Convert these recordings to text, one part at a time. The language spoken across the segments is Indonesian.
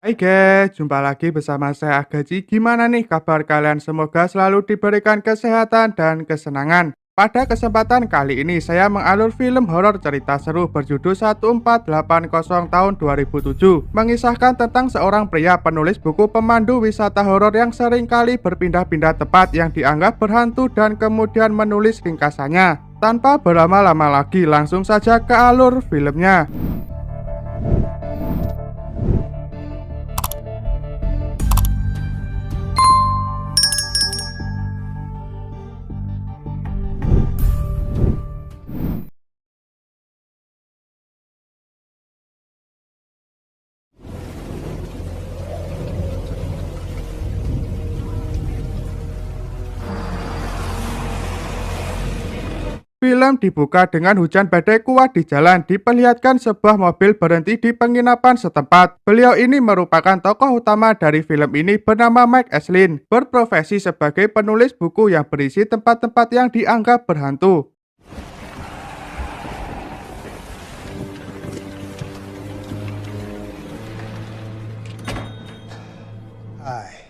Hai guys, jumpa lagi bersama saya Agaji. Gimana nih kabar kalian? Semoga selalu diberikan kesehatan dan kesenangan. Pada kesempatan kali ini saya mengalur film horor cerita seru berjudul 1480 tahun 2007, mengisahkan tentang seorang pria penulis buku pemandu wisata horor yang sering kali berpindah-pindah tempat yang dianggap berhantu dan kemudian menulis ringkasannya. Tanpa berlama-lama lagi, langsung saja ke alur filmnya. Film dibuka dengan hujan badai kuat di jalan. Diperlihatkan sebuah mobil berhenti di penginapan setempat. Beliau ini merupakan tokoh utama dari film ini bernama Mike Ashley, berprofesi sebagai penulis buku yang berisi tempat-tempat yang dianggap berhantu. Hi,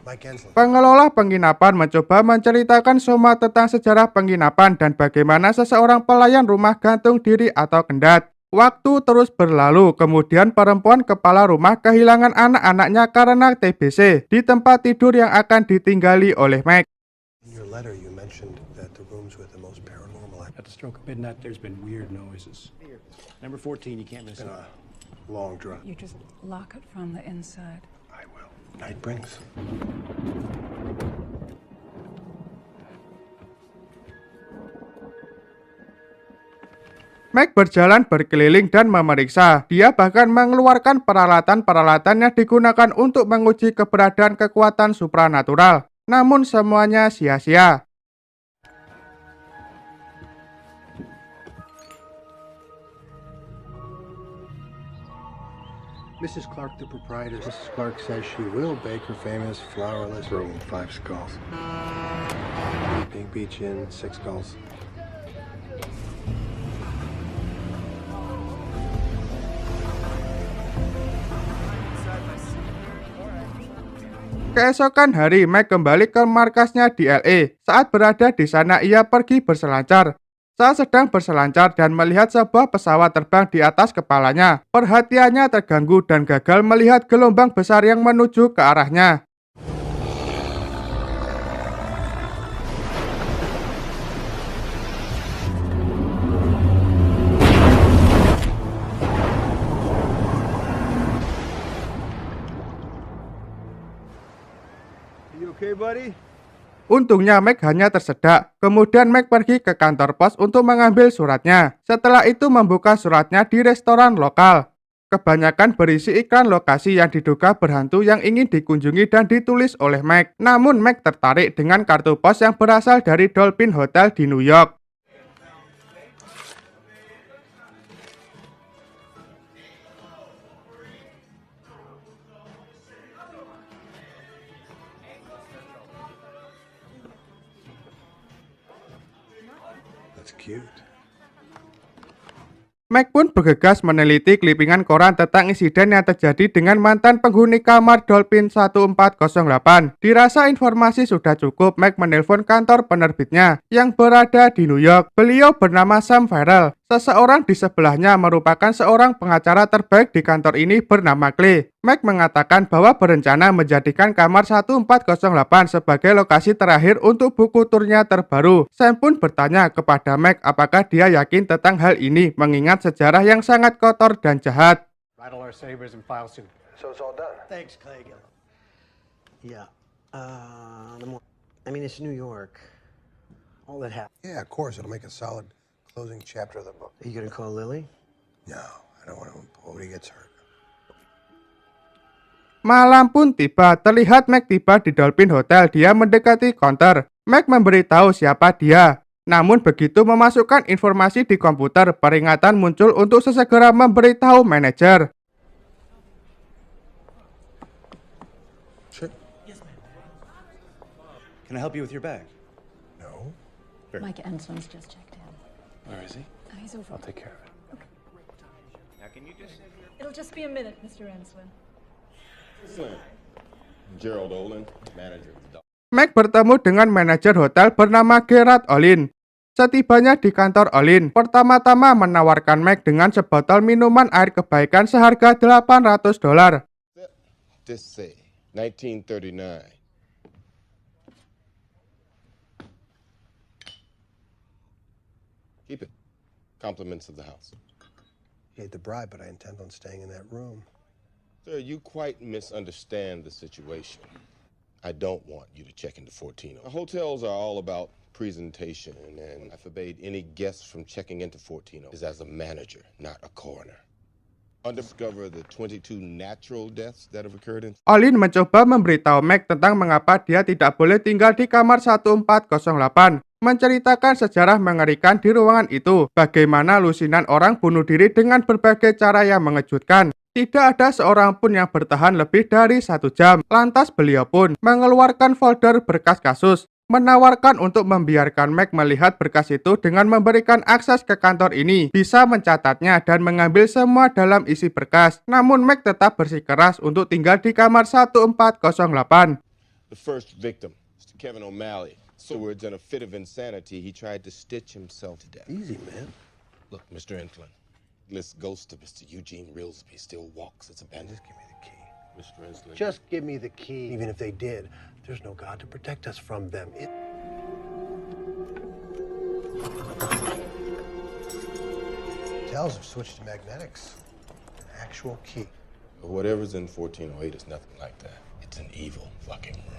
Mike Enslin. Pengelola penginapan mencoba menceritakan semua tentang sejarah penginapan dan bagaimana seseorang pelayan rumah gantung diri atau kendat. Waktu terus berlalu, kemudian perempuan kepala rumah kehilangan anak-anaknya karena TBC di tempat tidur yang akan ditinggali oleh Mike. In your letter, you mentioned that the rooms with the most paranormal At the stroke of midnight, there's been weird noises. Number 14, you can't miss been it. a long drive. You just lock it from the inside. I will. Night brings. Mike berjalan berkeliling dan memeriksa. Dia bahkan mengeluarkan peralatan-peralatan yang digunakan untuk menguji keberadaan kekuatan supranatural. Namun semuanya sia-sia. Mrs. Clark, the proprietor. Mrs. Clark says she will bake her famous flourless room. 5 skulls. Big Beach Inn, 6 skulls. Keesokan hari, Mike kembali ke markasnya di LA. Saat berada di sana, ia pergi berselancar. Saat sedang berselancar dan melihat sebuah pesawat terbang di atas kepalanya, perhatiannya terganggu dan gagal melihat gelombang besar yang menuju ke arahnya. You okay, buddy? Untungnya Mike hanya tersedak. Kemudian Mike pergi ke kantor pos untuk mengambil suratnya. Setelah itu membuka suratnya di restoran lokal. Kebanyakan berisi iklan lokasi yang diduga berhantu yang ingin dikunjungi dan ditulis oleh Mike. Namun Mike tertarik dengan kartu pos yang berasal dari Dolphin Hotel di New York. That's cute. Mike pun bergegas meneliti klipingan koran tentang insiden yang terjadi dengan mantan penghuni kamar Dolphin 1408. Dirasa informasi sudah cukup, Mike menelpon kantor penerbitnya yang berada di New York. Beliau bernama Sam Farrell. Seseorang di sebelahnya merupakan seorang pengacara terbaik di kantor ini bernama Clay. Mike mengatakan bahwa berencana menjadikan kamar 1408 sebagai lokasi terakhir untuk buku turnya terbaru. Sam pun bertanya kepada Mike apakah dia yakin tentang hal ini mengingat sejarah yang sangat kotor dan jahat. Rattle our sabers and file soon. So it's all done. Thanks, Clegg. Yeah. It's New York. All that happened. Yeah, of course. It'll make a solid closing chapter of the book. Are you gonna call Lily? No, I don't want to before he gets hurt. Malam pun tiba, terlihat Mike tiba di Dolphin Hotel. Dia mendekati counter. Mike memberitahu siapa dia. Namun begitu memasukkan informasi di komputer, peringatan muncul untuk sesegera memberitahu manajer. Sure. Can I help you with your bag? No. Mike Enslin's just checked in. Where is he? He's over. I'll take care of it. It'll just be a minute, Mr. Enslin. Slim. Gerald Olin, manager of the Mac bertemu dengan manajer hotel bernama Gerard Olin. Setibanya di kantor Olin, pertama-tama menawarkan Mac dengan sebotol minuman air kebaikan seharga $800. This say 1939. Keep it. Compliments of the house. You hate the bribe, but I intend on staying in that room. Sir, you quite misunderstand the situation. I don't want you to check into Fortino. Hotels are all about presentation, and I forbade any guests from checking into Fortino is as a manager, not a coroner. Undiscover the 22 natural deaths that have occurred in Olin mencoba memberitahu Mac tentang mengapa dia tidak boleh tinggal di kamar 1408. Menceritakan sejarah mengerikan di ruangan itu, bagaimana lusinan orang bunuh diri dengan berbagai cara yang mengejutkan. Tidak ada seorang pun yang bertahan lebih dari 1 jam. Lantas beliau pun mengeluarkan folder berkas kasus, menawarkan untuk membiarkan Mac melihat berkas itu dengan memberikan akses ke kantor ini, bisa mencatatnya dan mengambil semua dalam isi berkas. Namun Mac tetap bersikeras untuk tinggal di kamar 1408. the first victim, Mr. Kevin O'Malley. Afterwards, in a fit of insanity, he tried to stitch himself to death. Easy, man. Look, Mr. Enflin, this ghost of Mr. Eugene Rilsby still walks its abandoned. Just give me the key. Mr. Enflin. Just give me the key. Even if they did, there's no God to protect us from them. Hotels have switched to magnetics. An actual key. Whatever's in 1408 is nothing like that. It's an evil fucking room.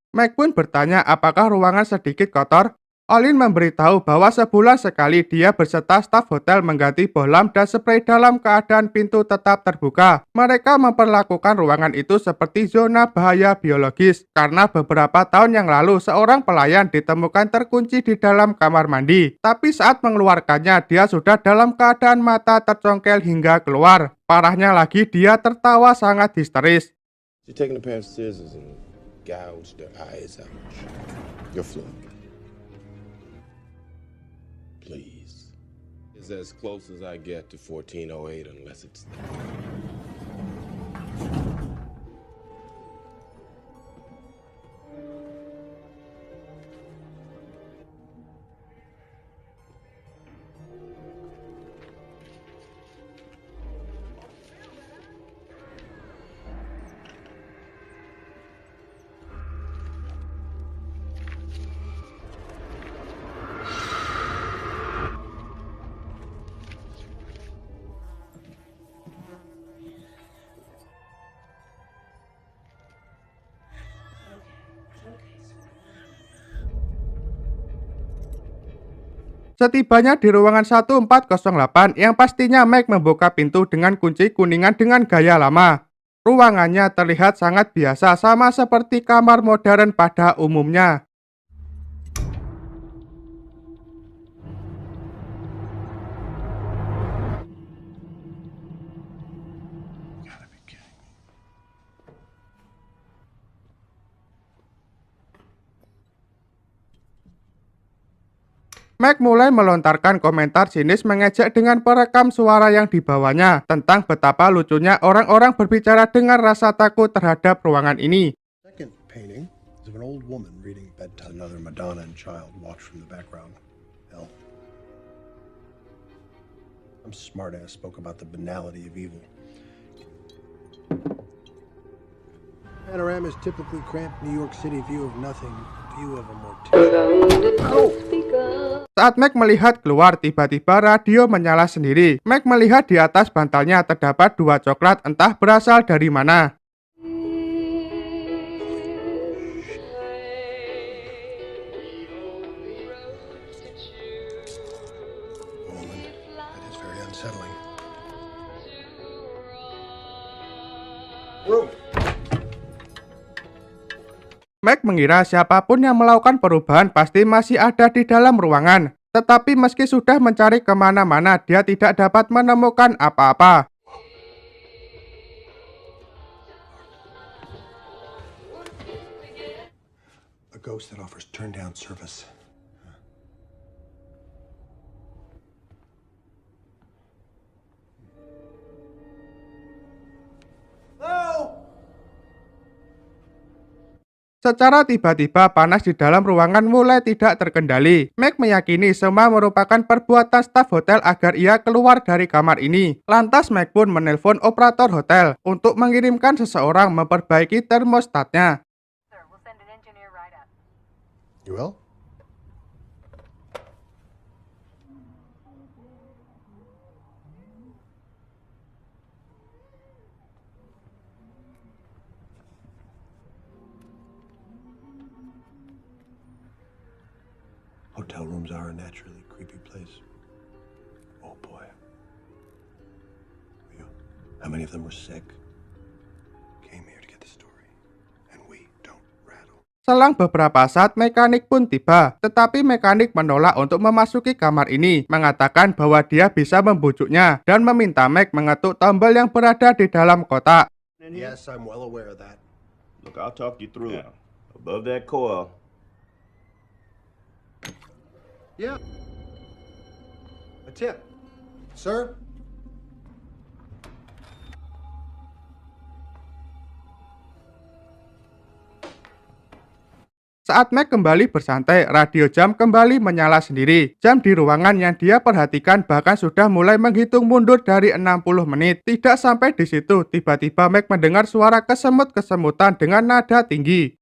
Mac pun bertanya apakah ruangan sedikit kotor. Olin memberitahu bahwa sebulan sekali dia berserta staf hotel mengganti bohlam dan spray dalam keadaan pintu tetap terbuka. Mereka memperlakukan ruangan itu seperti zona bahaya biologis, karena beberapa tahun yang lalu seorang pelayan ditemukan terkunci di dalam kamar mandi. Tapi saat mengeluarkannya, dia sudah dalam keadaan mata tercongkel hingga keluar. Parahnya lagi, dia tertawa sangat histeris. You're taking a pair of scissors and gouge their eyes out. You're fluent. Please. It's as close as I get to 1408 unless it's there. Setibanya di ruangan 1408 yang pastinya Mac membuka pintu dengan kunci kuningan dengan gaya lama. Ruangannya terlihat sangat biasa sama seperti kamar modern pada umumnya. Gotta be kidding me. Mac mulai melontarkan komentar sinis mengejek dengan perekam suara yang dibawanya tentang betapa lucunya orang-orang berbicara dengan rasa takut terhadap ruangan ini. Second painting is of an old woman reading bedtime. Another Madonna and child watch from the background. Hell. Some smartass spoke about the banality of evil. Panorama is typically cramped New York City view of nothing, view of a mortality. Saat Mac melihat keluar, tiba-tiba radio menyala sendiri. Mac melihat di atas bantalnya terdapat 2 coklat entah berasal dari mana. Woman, that is very unsettling. Room. Mac mengira siapapun yang melakukan perubahan pasti masih ada di dalam ruangan. Tetapi meski sudah mencari kemana-mana, dia tidak dapat menemukan apa-apa. A ghost that offers turn-down service. Secara tiba-tiba panas di dalam ruangan mulai tidak terkendali. Meg meyakini semua merupakan perbuatan staf hotel agar ia keluar dari kamar ini. Lantas Meg pun menelpon operator hotel untuk mengirimkan seseorang memperbaiki termostatnya. You will? Hotel rooms are a naturally creepy place. Oh boy. How many of them were sick? Came here to get the story. And we don't rattle. Selang beberapa saat mekanik pun tiba, tetapi mekanik menolak untuk memasuki kamar ini, mengatakan bahwa dia bisa membujuknya dan meminta Meg mengetuk tombol yang berada di dalam kotak. Yes, I'm well aware of that. Look, I'll talk you through it. Above that coil. Yeah. A tip. Sir? Saat Meg kembali bersantai, radio jam kembali menyala sendiri. Jam di ruangan yang dia perhatikan bahkan sudah mulai menghitung mundur dari 60 menit. Tidak sampai di situ, tiba-tiba Meg mendengar suara kesemut-kesemutan dengan nada tinggi.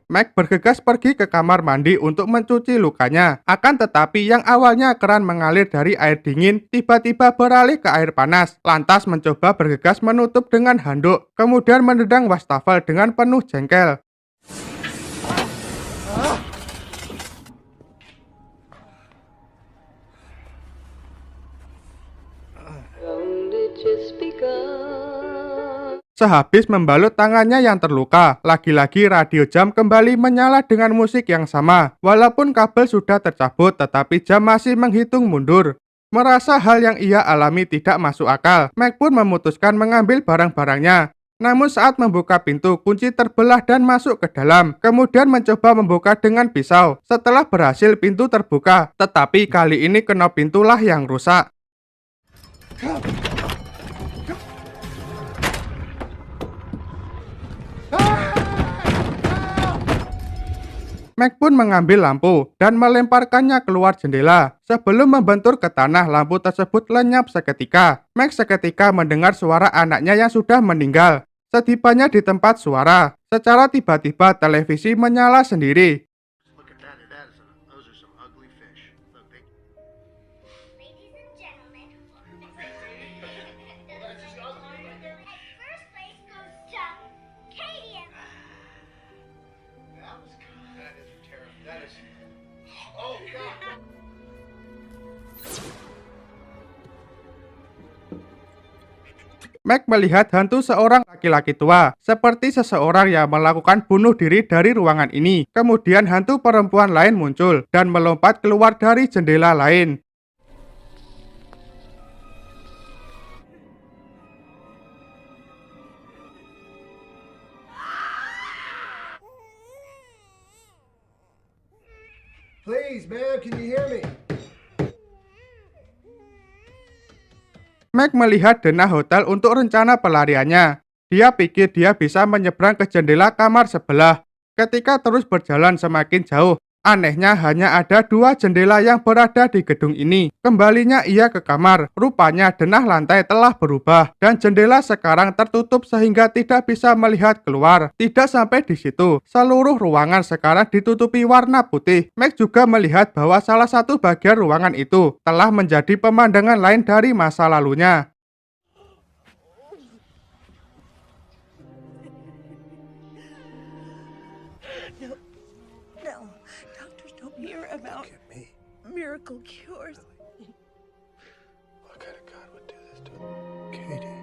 Meg bergegas pergi ke kamar mandi untuk mencuci lukanya. Akan tetapi yang awalnya keran mengalir dari air dingin, tiba-tiba beralih ke air panas. Lantas mencoba bergegas menutup dengan handuk, kemudian menendang wastafel dengan penuh jengkel. Sehabis membalut tangannya yang terluka, lagi-lagi radio jam kembali menyala dengan musik yang sama. Walaupun kabel sudah tercabut, tetapi jam masih menghitung mundur. Merasa hal yang ia alami tidak masuk akal, Meg pun memutuskan mengambil barang-barangnya. Namun saat membuka pintu, kunci terbelah dan masuk ke dalam. Kemudian mencoba membuka dengan pisau. Setelah berhasil, pintu terbuka. Tetapi kali ini knop pintulah yang rusak. Meg pun mengambil lampu dan melemparkannya keluar jendela. Sebelum membentur ke tanah, lampu tersebut lenyap seketika. Meg seketika mendengar suara anaknya yang sudah meninggal. Setibanya di tempat suara, secara tiba-tiba televisi menyala sendiri. Look at that. Those are some ugly fish. Look, they... Ladies and gentlemen, first place goes to Katie. That was good. That is terrible. That is... Oh, God. Meg melihat hantu seorang laki-laki tua, seperti seseorang yang melakukan bunuh diri dari ruangan ini. Kemudian hantu perempuan lain muncul dan melompat keluar dari jendela lain. Please, ma'am, can you hear me? Meg melihat denah hotel untuk rencana pelariannya. Dia pikir dia bisa menyeberang ke jendela kamar sebelah. Ketika terus berjalan semakin jauh, anehnya hanya ada 2 jendela yang berada di gedung ini. Kembalinya ia ke kamar, rupanya denah lantai telah berubah dan jendela sekarang tertutup sehingga tidak bisa melihat keluar. Tidak sampai di situ, seluruh ruangan sekarang ditutupi warna putih. Meg juga melihat bahwa salah satu bagian ruangan itu telah menjadi pemandangan lain dari masa lalunya. No, doctors don't hear about Look at me. miracle cures. What kind of God would do this to him? Katie.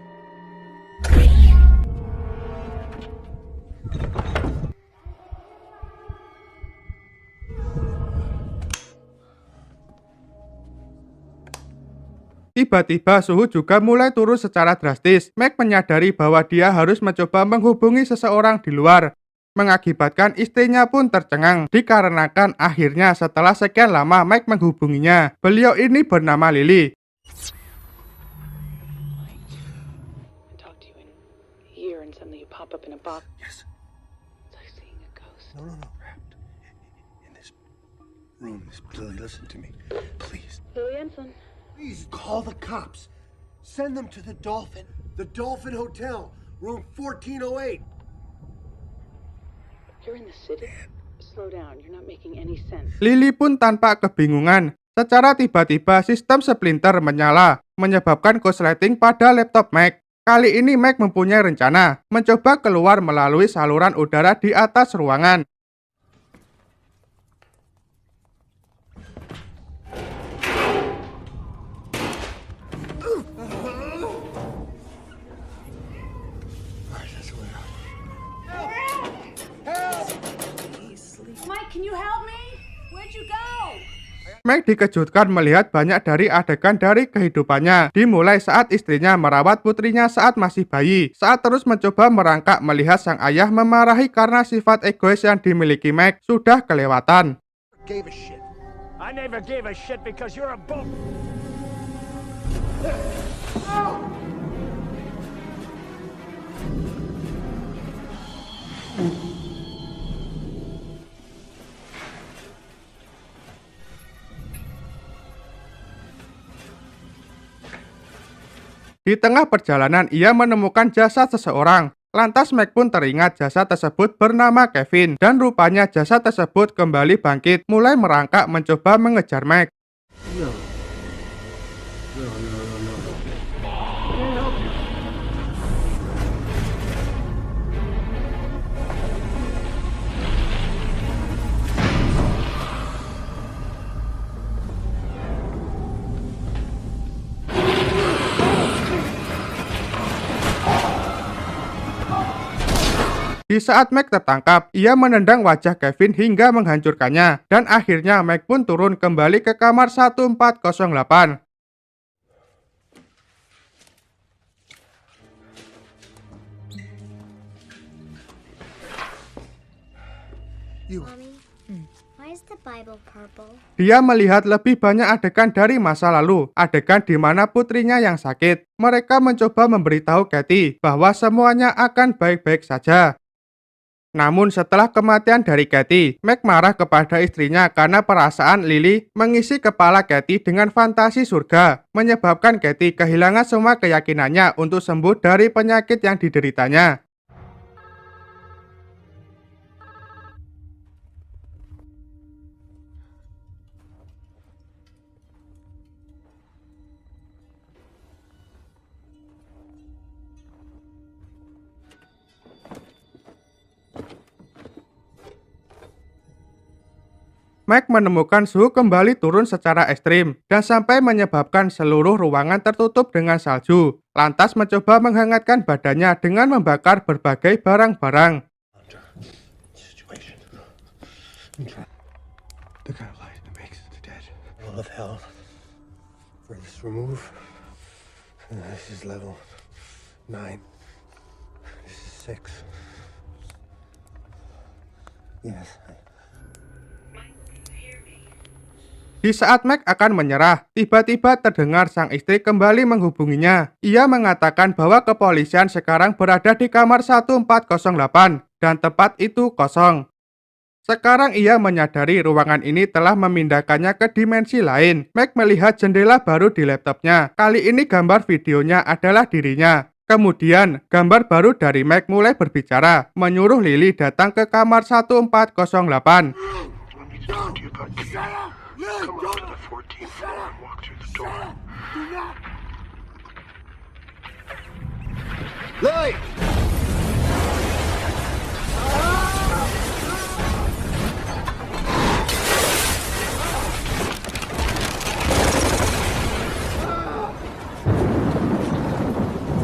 Tiba-tiba suhu juga mulai turun secara drastis. Meg menyadari bahwa dia harus mencoba menghubungi seseorang di luar. mengakibatkan istrinya pun tercengang dikarenakan akhirnya setelah sekian lama Mike menghubunginya. Beliau ini bernama Lily. Talk to you in here and suddenly you pop up in a box. Yes. It's like seeing a ghost. No. Wrapped in this room. Lily, listen to me. Please. Lily Ensign. Please call the cops. Send them to the Dolphin. The Dolphin Hotel. Room 1408. You're in the city? Slow down. You're not making any sense. Lily pun tanpa kebingungan. Secara tiba-tiba sistem splinter menyala, menyebabkan korsleting pada laptop Mac. Kali ini Mac mempunyai rencana mencoba keluar melalui saluran udara di atas ruangan. Mike, can you help me? Where'd you go? Mac dikejutkan melihat banyak dari adegan dari kehidupannya, dimulai saat istrinya merawat putrinya saat masih bayi, saat terus mencoba merangkak melihat sang ayah memarahi karena sifat egois yang dimiliki Mac sudah kelewatan. Gave a shit. I never gave a shit because you're a book. Di tengah perjalanan ia menemukan jasad seseorang. Lantas Mac pun teringat jasad tersebut bernama Kevin dan rupanya jasad tersebut kembali bangkit mulai merangkak mencoba mengejar Mac. No. Di saat Mac tertangkap, ia menendang wajah Kevin hingga menghancurkannya, dan akhirnya Mac pun turun kembali ke kamar 1408. Mommy, why is the Bible purple? Dia melihat lebih banyak adegan dari masa lalu, adegan di mana putrinya yang sakit. Mereka mencoba memberitahu Katie bahwa semuanya akan baik-baik saja. Namun setelah kematian dari Katie, Mac marah kepada istrinya karena perasaan Lily mengisi kepala Katie dengan fantasi surga, menyebabkan Katie kehilangan semua keyakinannya untuk sembuh dari penyakit yang dideritanya. Mac menemukan suhu kembali turun secara ekstrim dan sampai menyebabkan seluruh ruangan tertutup dengan salju. Lantas mencoba menghangatkan badannya dengan membakar berbagai barang-barang. The kind of light that makes the dead. Level of hell. Furthest remove. This is level 9. This is 6. Yes. Di saat Mac akan menyerah, tiba-tiba terdengar sang istri kembali menghubunginya. Ia mengatakan bahwa kepolisian sekarang berada di kamar 1408 dan tempat itu kosong. Sekarang ia menyadari ruangan ini telah memindahkannya ke dimensi lain. Mac melihat jendela baru di laptopnya. Kali ini gambar videonya adalah dirinya. Kemudian, gambar baru dari Mac mulai berbicara, menyuruh Lily datang ke kamar 1408. Come up to the 14th floor and walk through the door. Lily!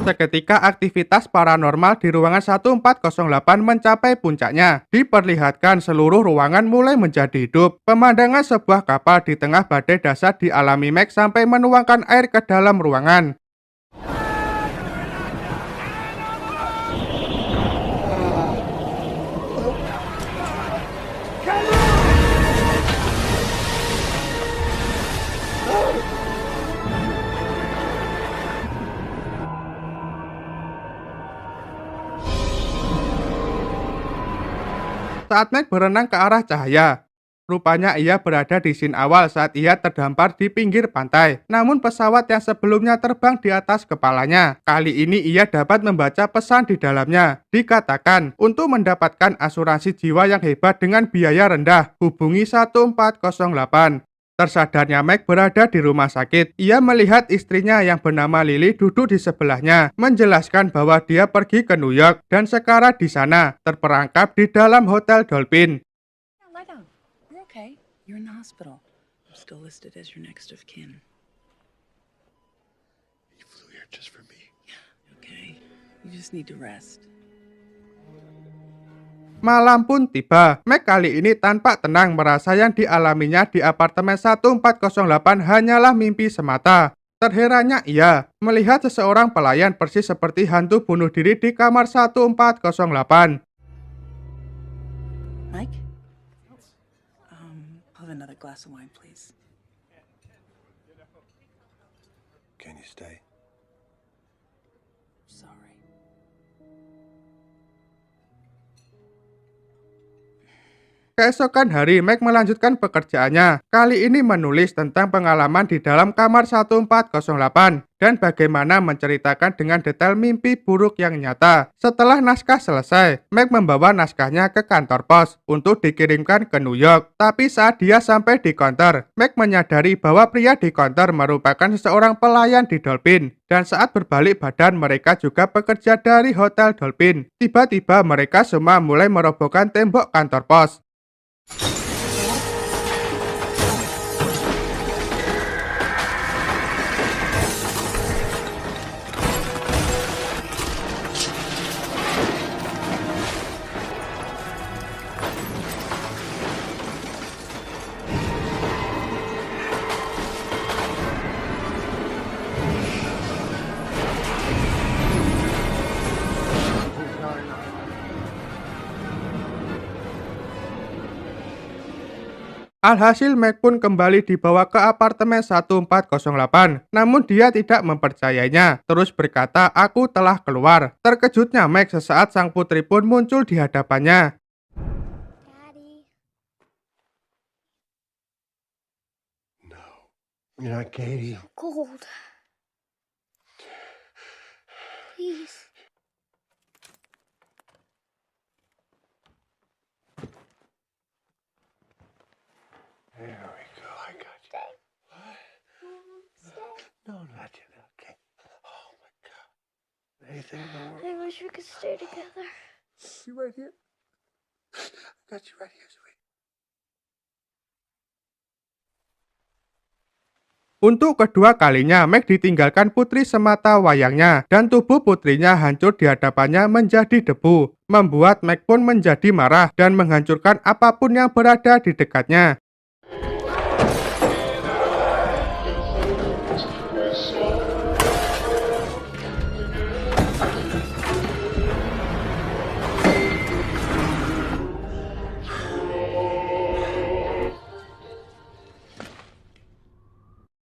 Seketika aktivitas paranormal di ruangan 1408 mencapai puncaknya. Diperlihatkan seluruh ruangan mulai menjadi hidup. Pemandangan sebuah kapal di tengah badai dahsyat dialami Mac sampai menuangkan air ke dalam ruangan. saat Mac berenang ke arah cahaya. Rupanya ia berada di scene awal saat ia terdampar di pinggir pantai. Namun pesawat yang sebelumnya terbang di atas kepalanya. Kali ini ia dapat membaca pesan di dalamnya. Dikatakan, untuk mendapatkan asuransi jiwa yang hebat dengan biaya rendah, hubungi 1408. Tersadarnya Mac berada di rumah sakit. Ia melihat istrinya yang bernama Lily duduk di sebelahnya, menjelaskan bahwa dia pergi ke New York dan sekarang di sana, terperangkap di dalam Hotel Dolphin. Lie down. You're okay. You're in the hospital. I'm still listed as your next of kin. You flew here just for me. Okay. You just need to rest. Malam pun tiba. Mac kali ini tanpa tenang merasa yang dialaminya di apartemen 1408 hanyalah mimpi semata. Terherannya ia melihat seseorang pelayan persis seperti hantu bunuh diri di kamar 1408. Mike? I'll have another glass of wine, please. Can you stay? Sorry. Keesokan hari, Mac melanjutkan pekerjaannya. Kali ini menulis tentang pengalaman di dalam kamar 1408 dan bagaimana menceritakan dengan detail mimpi buruk yang nyata. Setelah naskah selesai, Mac membawa naskahnya ke kantor pos untuk dikirimkan ke New York. Tapi saat dia sampai di konter, Mac menyadari bahwa pria di konter merupakan seseorang pelayan di Dolphin. Dan saat berbalik badan, mereka juga pekerja dari Hotel Dolphin. Tiba-tiba mereka semua mulai merobohkan tembok kantor pos. Alhasil Mac pun kembali dibawa ke apartemen 1408. Namun dia tidak mempercayainya, terus berkata, "Aku telah keluar." Terkejutnya Mac sesaat sang putri pun muncul di hadapannya. Daddy. No. You're not Katie. Cold. Please. There we go. I got you. What? No, not yet. Okay. Oh my God. Anything in the world? I wish we could stay together. You right here. I got you right here, sweet. Untuk kedua kalinya, Mac ditinggalkan putri semata wayangnya dan tubuh putrinya hancur di hadapannya menjadi debu. Membuat Mac pun menjadi marah dan menghancurkan apapun yang berada di dekatnya.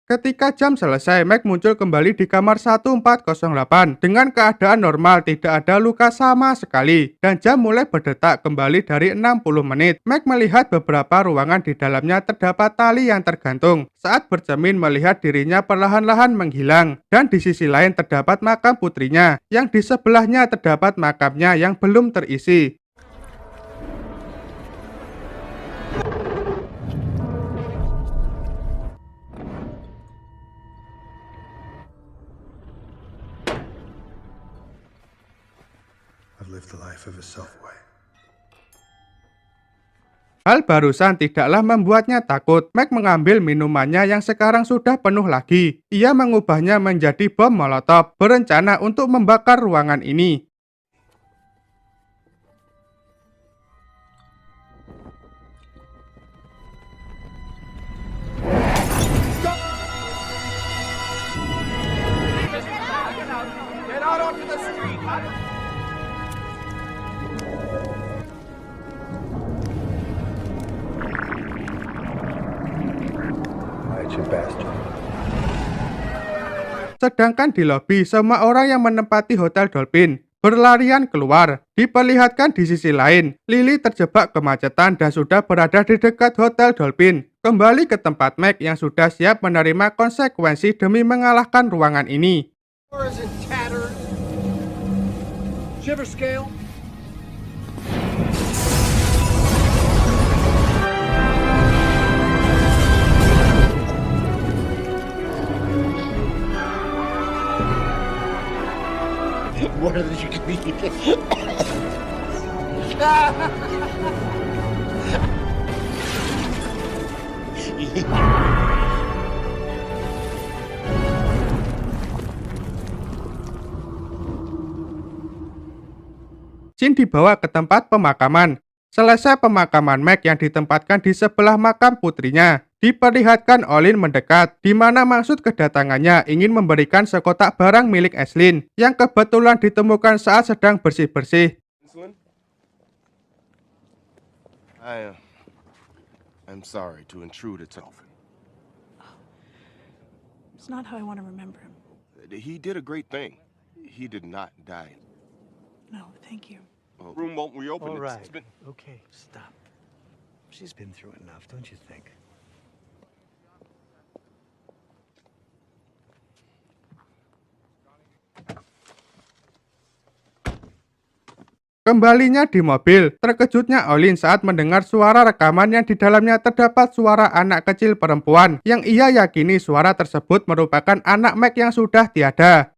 Ketika jam selesai, Mac muncul kembali di kamar 1408. Dengan keadaan normal, tidak ada luka sama sekali. Dan jam mulai berdetak kembali dari 60 menit. Mac melihat beberapa ruangan di dalamnya terdapat tali yang tergantung. Saat bercermin melihat dirinya perlahan-lahan menghilang. Dan di sisi lain terdapat makam putrinya. Yang di sebelahnya terdapat makamnya yang belum terisi. Live the life of a self-way. Hal barusan tidaklah membuatnya takut. Mac mengambil minumannya yang sekarang sudah penuh lagi. Ia mengubahnya menjadi bom molotov, berencana untuk membakar ruangan ini. Sedangkan di lobi, semua orang yang menempati Hotel Dolphin berlarian keluar. Diperlihatkan di sisi lain, Lily terjebak kemacetan dan sudah berada di dekat Hotel Dolphin. Kembali ke tempat Meg yang sudah siap menerima konsekuensi demi mengalahkan ruangan ini. Shiver scale. What did you Jin dibawa ke tempat pemakaman. Selesai pemakaman Meg yang ditempatkan di sebelah makam putrinya, diperlihatkan Olin mendekat, di mana maksud kedatangannya ingin memberikan sekotak barang milik Aislinn yang kebetulan ditemukan saat sedang bersih-bersih. I'm sorry to intrude itself. It's not how I want to remember him. He did a great thing. He did not die. No, thank you. Well, room won't reopen. All right. It's been... Okay, stop. She's been through enough, don't you think? Kembalinya di mobil, terkejutnya Olin saat mendengar suara rekaman yang di dalamnya terdapat suara anak kecil perempuan yang ia yakini suara tersebut merupakan anak Meg yang sudah tiada.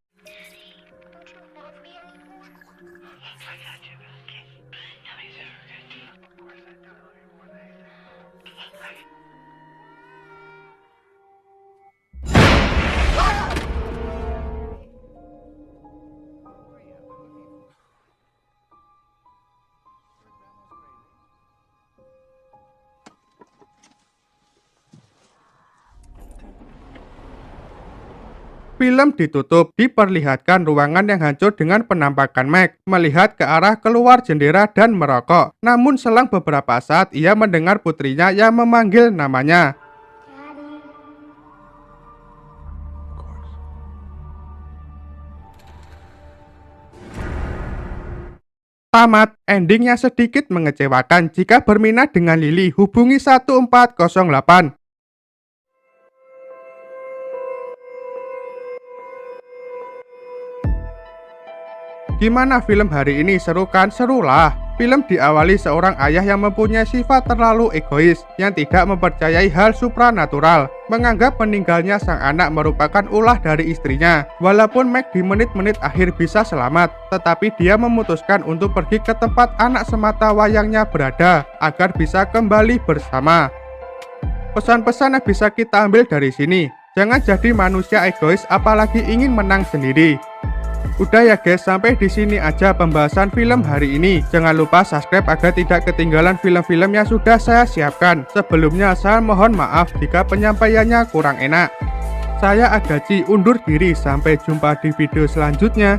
Film ditutup, diperlihatkan ruangan yang hancur dengan penampakan Meg melihat ke arah keluar jendela dan merokok. Namun selang beberapa saat ia mendengar putrinya yang memanggil namanya. Tamat, endingnya sedikit mengecewakan. Jika berminat dengan Lily, hubungi 1408. Gimana film hari ini? Seru kan? Serulah. Film diawali seorang ayah yang mempunyai sifat terlalu egois, yang tidak mempercayai hal supranatural, menganggap meninggalnya sang anak merupakan ulah dari istrinya. Walaupun Meg di menit-menit akhir bisa selamat, tetapi dia memutuskan untuk pergi ke tempat anak semata wayangnya berada, agar bisa kembali bersama. Pesan-pesan yang bisa kita ambil dari sini, jangan jadi manusia egois apalagi ingin menang sendiri. Udah ya guys, sampai di sini aja pembahasan film hari ini. Jangan lupa subscribe agar tidak ketinggalan film-film yang sudah saya siapkan. Sebelumnya saya mohon maaf jika penyampaiannya kurang enak. Saya Agaci undur diri, sampai jumpa di video selanjutnya.